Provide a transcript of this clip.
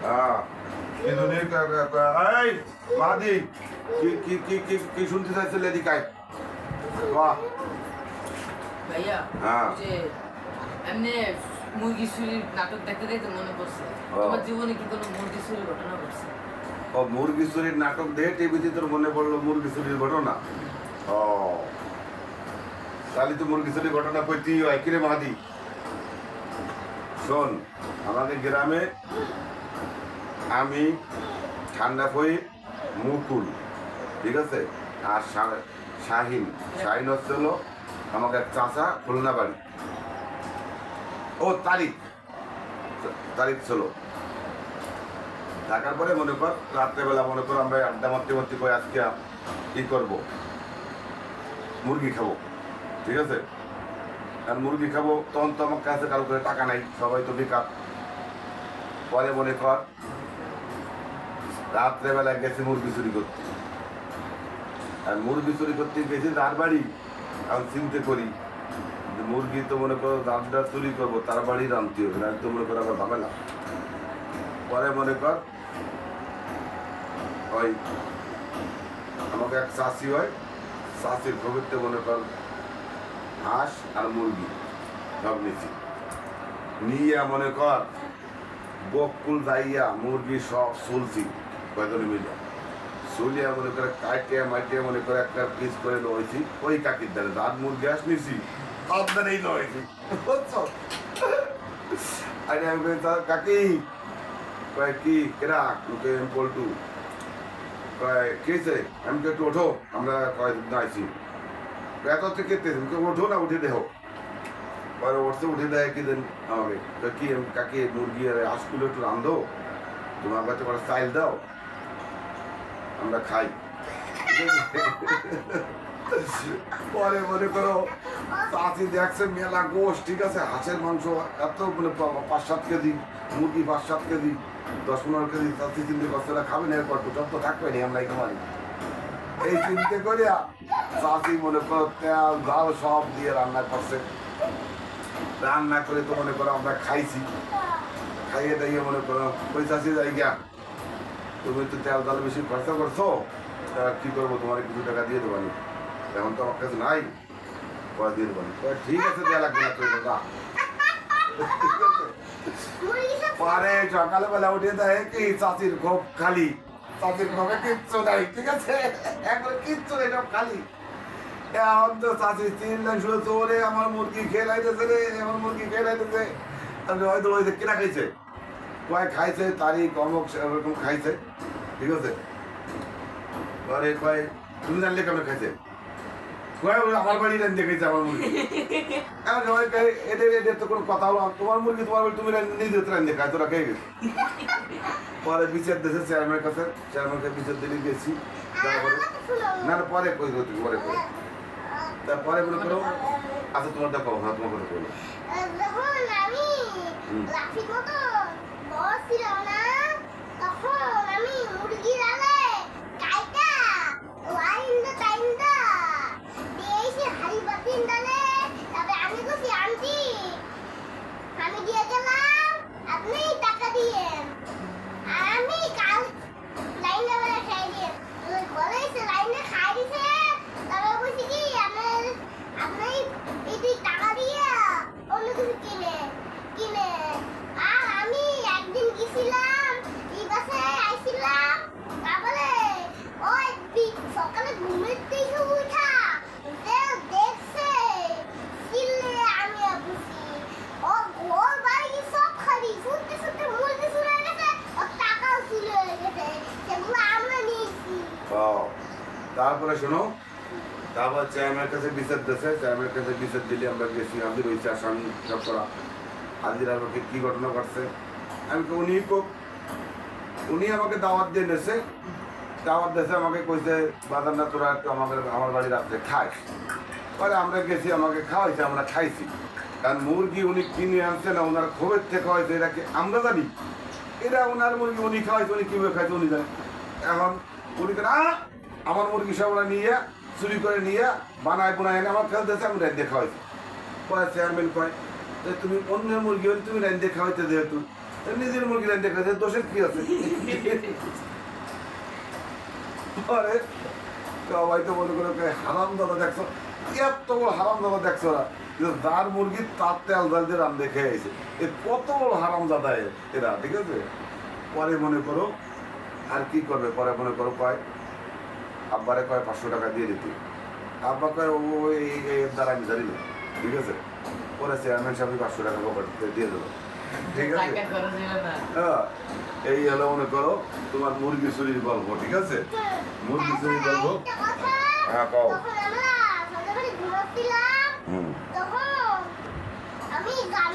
হ্যাঁ কিন্তু এই মাদি কি কি কি কি কি শুনতে চাইছিল এদিকায় বাহ ভাইয়া হ্যাঁ যে এমনি মুরগি চুরির নাটক দেখতে দেখতে মনে পড়ছে ও। তোমার জীবনে কি কোনো মুরগি চুরির ঘটনা ঘটছে? ও মুরগি চুরির নাটক দেখে টিভিতে তোর মনে পড়লো মুরগি চুরির ঘটনা ও তাহলে তো মুরগি চুরির ঘটনা কইতেই হয় কিরে মাদি শোন আমাদের গ্রামে আমি ঠান্ডা ফই মুকুল ঠিক আছে আর শাহিন শাহিন হচ্ছে হলো আমাকে এক চাচা খুলনা বাড়ি ও তারিখ তারিখ ছিল থাকার পরে মনে কর রাত্রেবেলা মনে কর আমরা আড্ডা মারতে মারতে করে আজকে কি করবো মুরগি খাবো ঠিক আছে আর মুরগি খাবো তখন তো আমার কাছে কারো করে টাকা নাই সবাই তো বেকার পরে মনে কর রাত্রেবেলায় গেছে মুরগি চুরি করতে আর মুরগি চুরি করতে গেছি তার বাড়ি আমি চিন্তা করি যে মুরগি তো মনে করো রান্না চুরি করবো তার বাড়ি রাঁধতে হবে না তো মনে করো আবার ভাবে না পরে মনে কর ওই আমাকে এক চাষি হয় চাষির খবরতে মনে কর হাঁস আর মুরগি সব নিচ্ছি নিয়ে মনে কর বকুল যাইয়া মুরগি সব চলছি কয়জনে মিলে চলিয়া মনে করে কাটিয়া মাটিয়া মনে করে একটা পিস করে লইছি ওই কাকির দ্বারা রাত মুরগি হাঁস নিছি তার দ্বারাই লইছি বুঝছো আরে আমি কই কাকি কয় কি কেরা লোকে পল্টু কয় কেছে আমি একটু ওঠো আমরা কয় আইছি এত থেকে ওঠো না উঠে দেহ পরে উঠতে উঠে দেয় কি দেন আমাকে কি কাকি মুরগি আর হাঁসগুলো একটু রান্ধো তোমার কাছে করে স্টাইল দাও আমরা খাই পরে মনে করো চাষি দেখছে মেলা গোশ ঠিক আছে হাঁসের মাংস এত মানে 5-7 কেজি মুরগি 5-7 কেজি 10-15 কেজি চাষি চিন্তা করছে না খাবেন এরপর তো সব তো থাকবে না আমরা খামারি এই চিন্তা করিয়া চাষি মনে করো তেল ঝাল সব দিয়ে রান্না করছে রান্না করে তো মনে করো আমরা খাইছি খাইয়ে দাইয়ে মনে করো ওই চাষি যাই গিয়া তুমি তো তেল ডাল বেশি খরচা করছো কি করবো তোমার কিছু টাকা দিয়ে দেবো আমি এখন তো আমার কাছে নাই পরে দিয়ে দেবো ঠিক আছে দেওয়া লাগবে না তুই দাদা পরে সকালবেলা উঠে দেয় কি চাষির খোপ খালি চাষির খোপে কিচ্ছু নাই ঠিক আছে একবার কিচ্ছু নেই সব খালি এখন তো চাষি চিন্তা শুনেছে ওরে আমার মুরগি খেলাইতেছে রে আমার মুরগি খেলাইতেছে হয়তো ওই কেনা খাইছে কয় খাইছে তারিখ অমুক ওরকম খাইছে ঠিক আছে পরে কয় তুমি জানলে কেমন খাইছে কয় আমার বাড়ি রান্ধে খাইছে আমার মুরগি এখন সবাই কয় এদের এদের তো কোনো কথা হলো তোমার মুরগি তোমার বাড়ি তুমি নিজে রান্ধে খাই তোরা খেয়ে গেছি পরে বিচার দিয়েছে চেয়ারম্যানের কাছে চেয়ারম্যানকে বিচার দিলে গেছি তারপরে না না পরে কই তুমি পরে কই তারপরে মনে করো আচ্ছা তোমার দেখো হ্যাঁ তোমার কথা বলো তখন আমি মুরগি রালে কাইটা ওয়াইন্ডা টাইমটা দেশে হাড়ি বাতিন ডালে তবে আমি কইছি আন্টি আমি দিয়ে গেলাম আপনি টাকা দিয়েন আর আমি কাল লাইনে বলে খাই দিয়ে ওই বলেছে লাইনে খাই দিছে তবে কইছি কি আপনি এই টাকা দিয়ে অন্য কিছু কিনে কিনে আর আমি একদিন গেছিলাম এই বাসে আইছিলাম তারপরে ওই সকালে ঘুমের থেকে উঠা দেখছে চিল্লে আমি বুঝি ও ঘর বাড়ি সব খালি ছুটতে ছুটতে মুরগি চুরে গেছে ও টাকাও চুরে গেছে সেগুলো আমরা নিয়েছি তারপরে শোনো তারপর চেয়ারম্যানের কাছে বিচার দিয়েছে চেয়ারম্যানের কাছে বিচার দিলে আমরা গেছি আমাদের ওই আসামি সব করা আজকের আমাকে কি ঘটনা ঘটছে আমি উনি আমাকে দাওয়াত দিয়ে নেছে দাওয়াত দিয়েছে আমাকে কইছে বাজার না তোরা একটু আমার বাড়ি রাত্রে খাস পরে আমরা গেছি আমাকে খাওয়াইছে আমরা খাইছি কারণ মুরগি উনি কিনে আনছে না ওনার খবর থেকে খাওয়াইছে এটা কি আমরা জানি এটা ওনার মুরগি উনি খাওয়াইছে উনি কীভাবে খাইছে উনি জানে এখন উনি আমার মুরগি সব ওরা নিয়ে চুরি করে নিয়ে বানায় বোনায় এনে আমার খেলতে আমি রান্ধে খাওয়াইছি পরে চেয়ারম্যান কয় তুমি অন্য মুরগি হলে তুমি রান্ধে খাওয়াইতে যেহেতু নিজের মুরগি লাইন দেখেছে দোষের কি আছে? পরে সবাই তো মনে করে হারাম দাদা দেখছো, এত বড় হারাম দাদা দেখছো না, যার মুরগি তার তেল জাল দিয়ে রাম দেখে আইছে, এ কত বড় হারাম দাদা এরা, ঠিক আছে? পরে মনে করো আর কি করবে, পরে মনে করো কয় আব্বারে কয় 500 টাকা দিয়ে দিতে, আব্বা কয় ওই এর দ্বারা আমি জানি না, ঠিক আছে? পরে চেয়ারম্যান সাহেব 500 টাকা পকেটে দিয়ে দেবো, ঠিক আছে? টাকা খরচ হইলো না। হ্যাঁ, এই হলো মনে করো তোমার মুরগি চুরির গল্প, ঠিক আছে? মুরগি চুরির গল্প। একটা কথা, হ্যাঁ, কও। তখন আমরা সন্ধ্যাবেলা ঘুমাচ্ছিলাম, হুম। তখন আমি গান